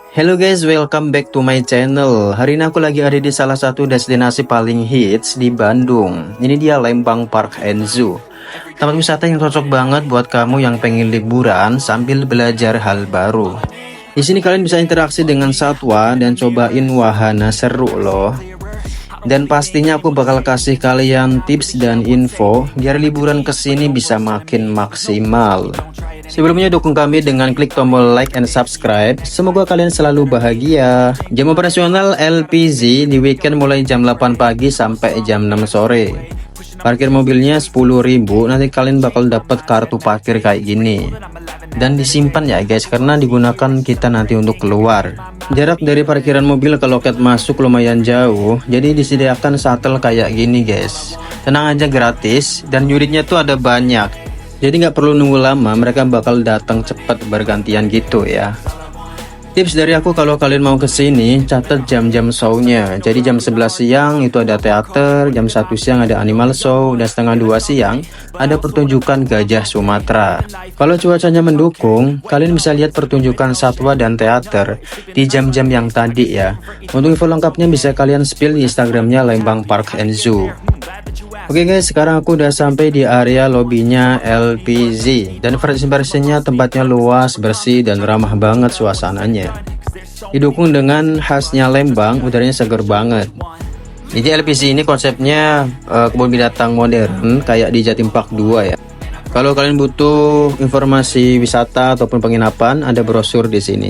Hello guys, welcome back to my channel. Hari ini aku lagi ada di salah satu destinasi paling hits di Bandung. Ini dia Lembang Park and Zoo. Tempat wisata yang cocok banget buat kamu yang pengen liburan sambil belajar hal baru. Di sini kalian bisa interaksi dengan satwa dan cobain wahana seru loh. Dan pastinya aku bakal kasih kalian tips dan info biar liburan ke sini bisa makin maksimal. Sebelumnya dukung kami dengan klik tombol like and subscribe. Semoga kalian selalu bahagia. Jam operasional LPZ di weekend mulai jam 8 pagi sampai jam 6 sore. Parkir mobilnya 10.000, nanti kalian bakal dapat kartu parkir kayak gini. Dan disimpan ya guys, karena digunakan kita nanti untuk keluar. Jarak dari parkiran mobil ke loket masuk lumayan jauh, jadi disediakan shuttle kayak gini guys. Tenang aja, gratis, dan unitnya tuh ada banyak. Jadi nggak perlu nunggu lama, mereka bakal datang cepat bergantian gitu ya. Tips dari aku kalau kalian mau kesini, catat jam-jam show-nya. Jadi jam 11 siang itu ada teater, jam 1 siang ada animal show, dan setengah 2 siang ada pertunjukan gajah Sumatera. Kalau cuacanya mendukung, kalian bisa lihat pertunjukan satwa dan teater di jam-jam yang tadi ya. Untuk info lengkapnya bisa kalian spill di Instagramnya Lembang Park and Zoo. Oke guys, sekarang aku udah sampai di area lobbynya LPZ. Dan versi-versinya tempatnya luas, bersih, dan ramah banget suasananya. Didukung dengan khasnya Lembang, udaranya seger banget. Jadi LPZ ini konsepnya kebun binatang modern kayak di Jatim Park 2 ya. Kalau kalian butuh informasi wisata ataupun penginapan, ada brosur di sini.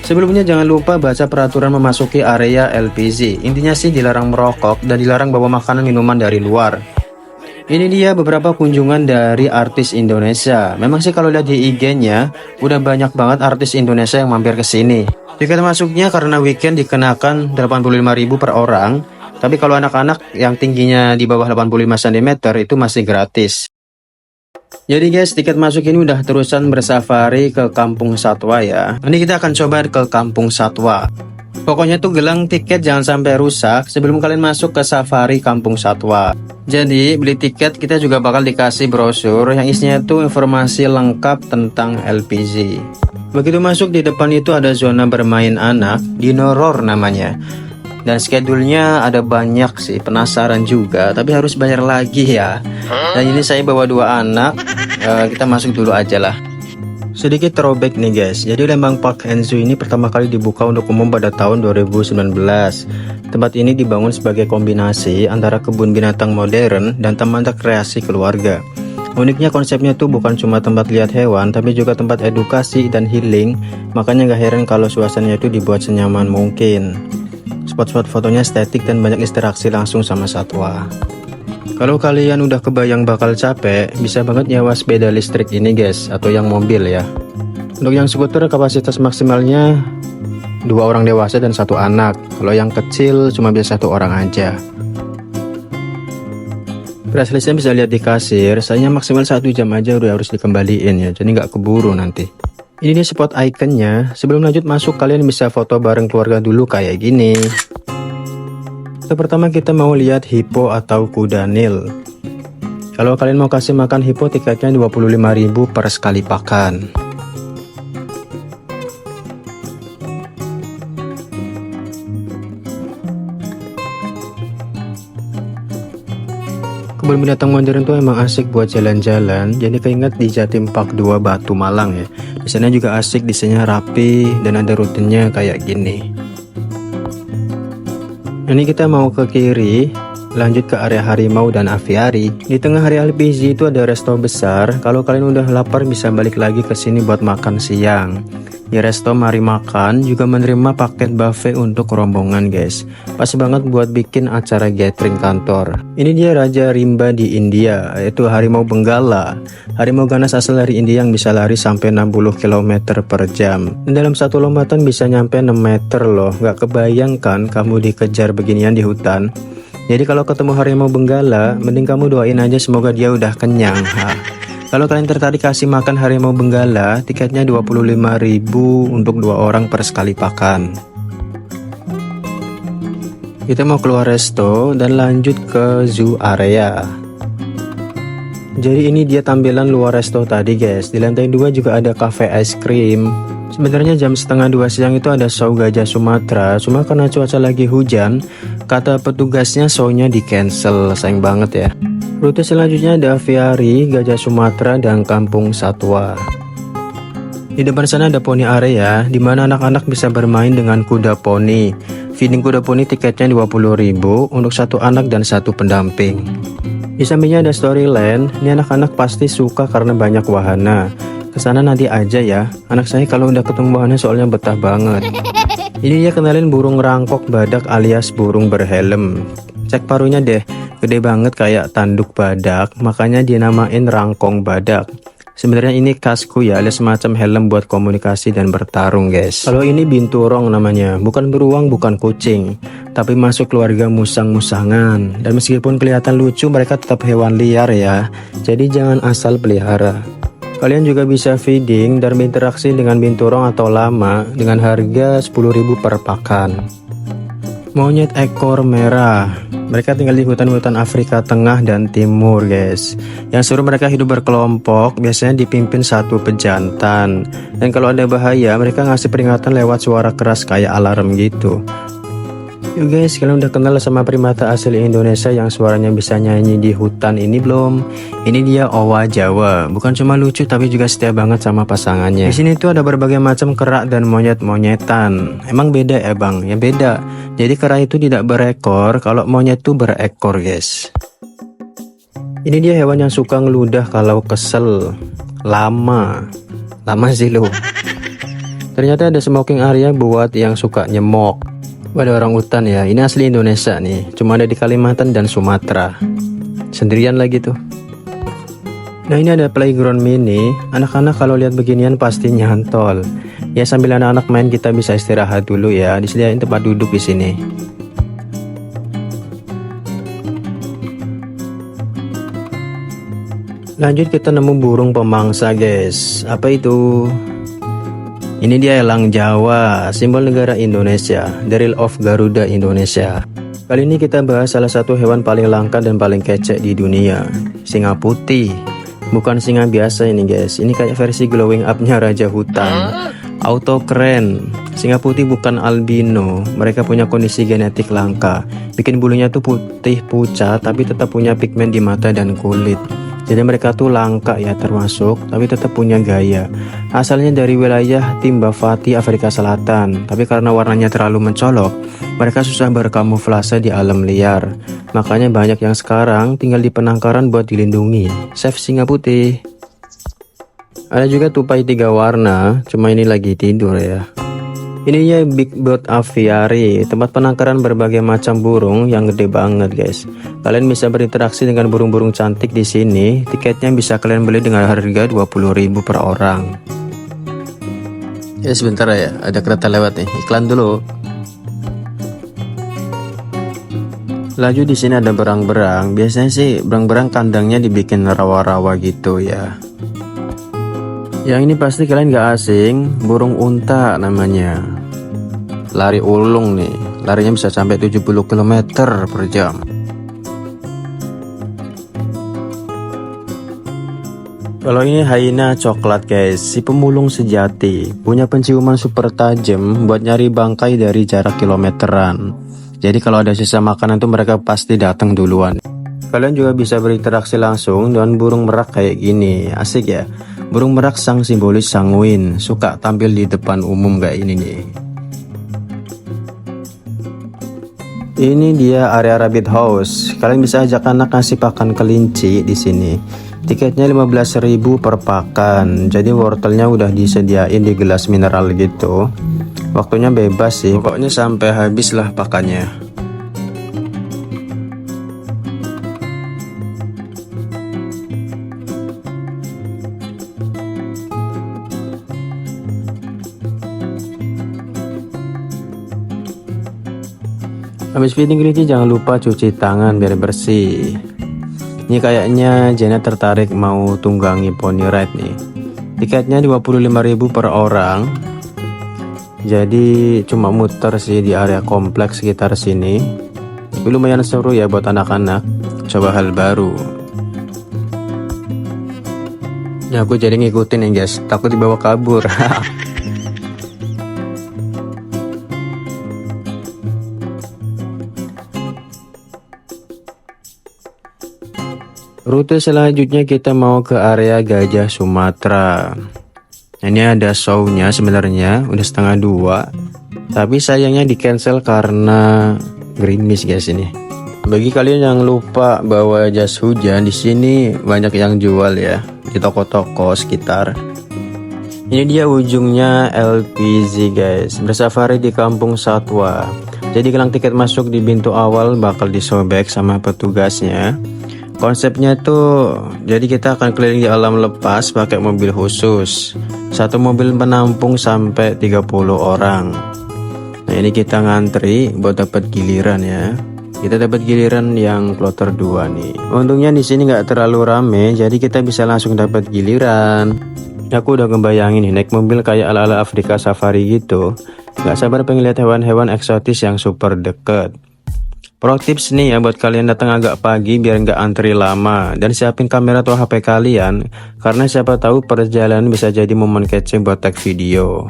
Sebelumnya jangan lupa baca peraturan memasuki area LPZ. Intinya sih dilarang merokok dan dilarang bawa makanan minuman dari luar. Ini dia beberapa kunjungan dari artis Indonesia. Memang sih kalau lihat di IG-nya udah banyak banget artis Indonesia yang mampir ke sini. Tiket masuknya karena weekend dikenakan 85.000 per orang. Tapi kalau anak-anak yang tingginya di bawah 85 cm itu masih gratis. Jadi guys, tiket masuk ini udah terusan bersafari ke kampung satwa ya. Ini kita akan coba ke kampung satwa. Pokoknya tuh gelang tiket jangan sampai rusak sebelum kalian masuk ke safari kampung satwa. Jadi beli tiket kita juga bakal dikasih brosur yang isinya tuh informasi lengkap tentang LPZ. Begitu masuk di depan itu ada zona bermain anak, Dinosaur namanya. Dan schedule-nya ada banyak sih, penasaran juga, tapi harus bayar lagi ya. Dan ini saya bawa 2 anak, kita masuk dulu aja lah. Sedikit throwback nih guys, jadi Lembang Park and Zoo ini pertama kali dibuka untuk umum pada tahun 2019. Tempat ini dibangun sebagai kombinasi antara kebun binatang modern dan taman rekreasi keluarga. Uniknya konsepnya tuh bukan cuma tempat lihat hewan, tapi juga tempat edukasi dan healing. Makanya gak heran kalau suasananya itu dibuat senyaman mungkin. Spot-spot fotonya estetik dan banyak interaksi langsung sama satwa. Kalau kalian udah kebayang bakal capek, bisa banget nyewa sepeda listrik ini guys, atau yang mobil ya. Untuk yang skuter kapasitas maksimalnya 2 orang dewasa dan 1 anak. Kalau yang kecil cuma bisa 1 orang aja. Price listnya bisa lihat di kasir, sayangnya maksimal 1 jam aja udah harus dikembaliin ya, jadi nggak keburu nanti. Ini nih spot ikonnya. Sebelum lanjut masuk, kalian bisa foto bareng keluarga dulu kayak gini. Pertama kita mau lihat hippo atau kuda Nil. Kalau kalian mau kasih makan hippo, tiketnya 25.000 per sekali pakan. Kebun binatang modern tuh emang asik buat jalan-jalan. Jadi keinget di Jatim Park 2 Batu Malang ya. Di sana juga asik, desainnya rapi dan ada rutenya kayak gini. Ini kita mau ke kiri, lanjut ke area harimau dan aviari. Di tengah area LPZ itu ada resto besar. Kalau kalian udah lapar bisa balik lagi ke sini buat makan siang. Di resto Mari Makan juga menerima paket buffet untuk rombongan guys. Pas banget buat bikin acara gathering kantor. Ini dia Raja Rimba di India, yaitu harimau benggala. Harimau ganas asal dari India yang bisa lari sampai 60 km per jam. Dan dalam satu lompatan bisa nyampe 6 meter loh. Gak kebayangkan kamu dikejar beginian di hutan. Jadi kalau ketemu harimau benggala, mending kamu doain aja semoga dia udah kenyang. Kalau kalian tertarik kasih makan harimau benggala, tiketnya 25.000 untuk 2 orang per sekali pakan. Kita mau keluar resto dan lanjut ke zoo area. Jadi ini dia tampilan luar resto tadi guys. Di lantai 2 juga ada cafe ice cream. Sebenarnya jam setengah 2 siang itu ada show gajah Sumatera, cuma karena cuaca lagi hujan, kata petugasnya show-nya di cancel, sayang banget ya. Rute selanjutnya ada aviari, gajah Sumatera, dan kampung satwa. Di depan sana ada poni area, di mana anak-anak bisa bermain dengan kuda poni. Feeding kuda poni tiketnya 20.000 untuk satu anak dan satu pendamping. Di sampingnya ada Storyland, ini anak-anak pasti suka karena banyak wahana. Kesana nanti aja ya, anak saya kalau udah ketemu wahana soalnya betah banget. Ini dia kenalin burung rangkok badak alias burung berhelm. Cek paruhnya deh, gede banget kayak tanduk badak, makanya dinamain rangkong badak. Sebenarnya ini kasku ya, alias semacam helm buat komunikasi dan bertarung guys. Kalau ini binturong namanya, bukan beruang, bukan kucing, tapi masuk keluarga musang-musangan. Dan meskipun kelihatan lucu, mereka tetap hewan liar ya, jadi jangan asal pelihara. Kalian juga bisa feeding dan berinteraksi dengan binturong atau lama dengan harga 10.000 per pakan. Monyet ekor merah, mereka tinggal di hutan-hutan Afrika Tengah dan Timur guys. Yang seru mereka hidup berkelompok, biasanya dipimpin satu pejantan. Dan kalau ada bahaya, mereka ngasih peringatan lewat suara keras kayak alarm gitu. Yuk guys, kalian udah kenal sama primata asli Indonesia yang suaranya bisa nyanyi di hutan ini belum? Ini dia owa Jawa. Bukan cuma lucu tapi juga setia banget sama pasangannya. Di sini tuh ada berbagai macam kera dan monyet-monyetan. Emang beda ya bang? Ya beda. Jadi kera itu tidak berekor, kalau monyet tuh berekor guys. Ini dia hewan yang suka ngeludah kalau kesel. Lama sih lo. Ternyata ada smoking area buat yang suka nyemok. Ada orang hutan ya, ini asli Indonesia nih, cuma ada di Kalimantan dan Sumatera. Sendirian lagi tuh. Nah ini ada playground mini, anak-anak kalau lihat beginian pasti nyantol. Ya sambil anak-anak main kita bisa istirahat dulu ya, disediain tempat duduk di sini. Lanjut kita nemu burung pemangsa guys, apa itu? Ini dia elang Jawa, simbol negara Indonesia, the real of Garuda Indonesia. Kali ini kita bahas salah satu hewan paling langka dan paling kece di dunia, singa putih. Bukan singa biasa ini guys, ini kayak versi glowing up-nya raja hutan. Auto keren, singa putih bukan albino, mereka punya kondisi genetik langka. Bikin bulunya tuh putih pucat tapi tetap punya pigmen di mata dan kulit. Jadi mereka tuh langka ya termasuk, tapi tetap punya gaya. Asalnya dari wilayah Timbavati, Afrika Selatan, tapi karena warnanya terlalu mencolok, mereka susah berkamuflase di alam liar. Makanya banyak yang sekarang tinggal di penangkaran buat dilindungi. Save singa putih. Ada juga tupai 3 warna, cuma ini lagi tidur ya. Ini ya Big Bird Aviary, tempat penangkaran berbagai macam burung yang gede banget guys. Kalian bisa berinteraksi dengan burung-burung cantik di sini. Tiketnya bisa kalian beli dengan harga 20.000 per orang. Ya sebentar ya, ada kereta lewat nih. Iklan dulu. Laju di sini ada berang-berang. Biasanya sih berang-berang kandangnya dibikin rawa-rawa gitu ya. Yang ini pasti kalian gak asing, burung unta namanya. Lari ulung nih, larinya bisa sampai 70 km per jam. Kalau ini hyena coklat guys, si pemulung sejati, punya penciuman super tajam buat nyari bangkai dari jarak kilometeran. Jadi kalau ada sisa makanan tuh mereka pasti datang duluan. Kalian juga bisa berinteraksi langsung dengan burung merak kayak gini, asik ya. Burung merak sang simbolis sanguin, suka tampil di depan umum kayak ini nih. Ini dia area rabbit house. Kalian bisa ajak anak ngasih pakan kelinci di sini. Tiketnya 15.000 per pakan. Jadi wortelnya udah disediain di gelas mineral gitu. Waktunya bebas sih, pokoknya sampai habis lah pakannya. Habis feeding kelinci jangan lupa cuci tangan biar bersih. Ini kayaknya Janet tertarik mau tunggangi pony ride nih. Tiketnya 25.000 per orang. Jadi cuma muter sih di area kompleks sekitar sini. Tapi lumayan seru ya buat anak-anak. Coba hal baru. Ya aku jadi ngikutin nih guys, takut dibawa kabur. Rute selanjutnya kita mau ke area Gajah Sumatera. Ini ada show-nya sebenarnya udah 1:30, tapi sayangnya di cancel karena gerimis guys ini. Bagi kalian yang lupa bawa jas hujan, di sini banyak yang jual ya di toko-toko sekitar. Ini dia ujungnya LPZ guys, bersafari di Kampung Satwa. Jadi gelang tiket masuk di pintu awal bakal disobek sama petugasnya. Konsepnya tuh, jadi kita akan keliling di alam lepas pakai mobil khusus. Satu mobil menampung sampai 30 orang. Nah ini kita ngantri buat dapat giliran ya. Kita dapat giliran yang kloter 2 nih. Untungnya di sini nggak terlalu rame, jadi kita bisa langsung dapat giliran. Aku udah ngebayangin nih, naik mobil kayak ala-ala Afrika Safari gitu. Nggak sabar pengen lihat hewan-hewan eksotis yang super deket. Pro tips nih ya buat kalian datang agak pagi biar nggak antri lama, dan siapin kamera atau HP kalian karena siapa tahu perjalanan bisa jadi momen kece buat tag video.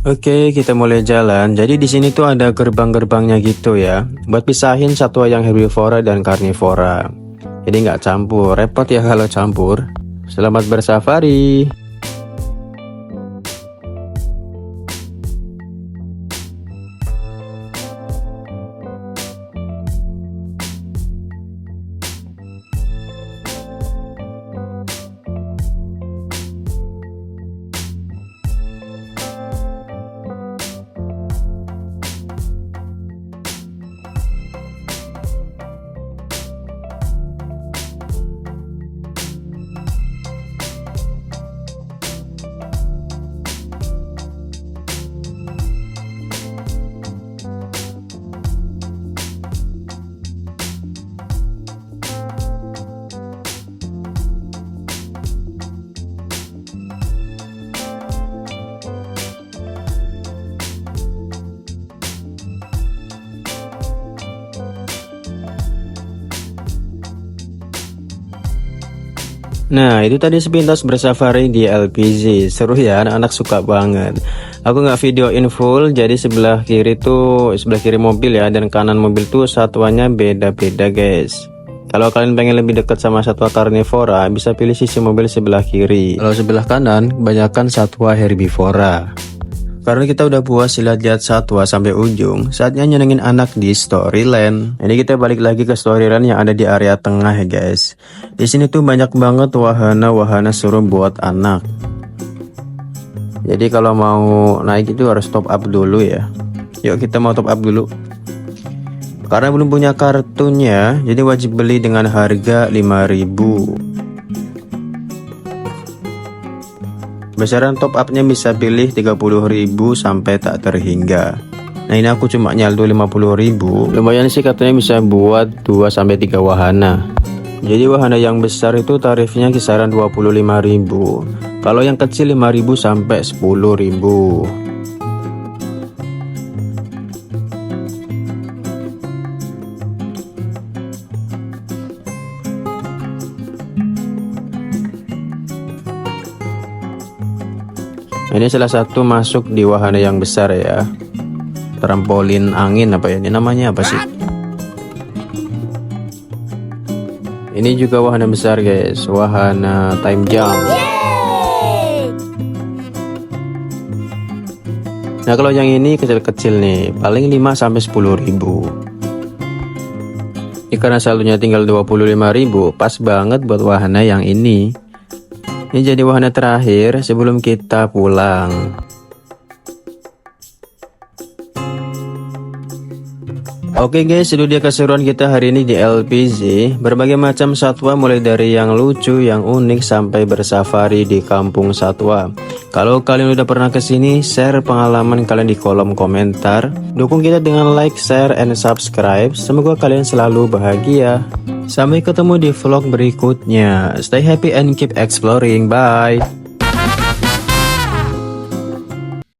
Oke, kita mulai jalan. Jadi di sini tuh ada gerbang-gerbangnya gitu ya, buat pisahin satwa yang herbivora dan karnivora. Jadi nggak campur, repot ya kalau campur. Selamat bersafari. Nah itu tadi sepintas bersafari di LPZ. Seru ya, anak-anak suka banget. Aku nggak videoin full, jadi sebelah kiri mobil ya, dan kanan mobil tuh satuannya beda-beda guys. Kalau kalian pengen lebih dekat sama satwa karnivora, bisa pilih sisi mobil sebelah kiri. Kalau sebelah kanan kebanyakan satwa herbivora. Karena kita udah puas lihat satwa sampai ujung, saatnya nyenengin anak di Storyland. Ini kita balik lagi ke Storyland yang ada di area tengah ya guys. Di sini tuh banyak banget wahana-wahana seru buat anak. Jadi kalau mau naik itu harus top up dulu ya. Yuk kita mau top up dulu. Karena belum punya kartunya, jadi wajib beli dengan harga 5.000. Besaran top upnya bisa pilih 30.000 sampai tak terhingga. Nah ini aku cuma nyaldo 50.000. Lumayan sih, katanya bisa buat 2-3 wahana. Jadi wahana yang besar itu tarifnya kisaran 25.000. Kalau yang kecil 5.000 sampai 10.000. Ini salah satu masuk di wahana yang besar ya. Trampolin angin apa ya? Ini namanya apa sih? Ini juga wahana besar guys, wahana time jump. Nah kalau yang ini kecil-kecil nih, paling 5 sampai 10.000. Ini karena saldonya tinggal 25.000, pas banget buat wahana yang ini. Ini jadi wahana terakhir sebelum kita pulang. Oke guys, itu dia keseruan kita hari ini di LPZ. Berbagai macam satwa mulai dari yang lucu, yang unik sampai bersafari di Kampung Satwa. Kalau kalian udah pernah kesini, share pengalaman kalian di kolom komentar. Dukung kita dengan like, share, and subscribe. Semoga kalian selalu bahagia. Sampai ketemu di vlog berikutnya. Stay happy and keep exploring. Bye.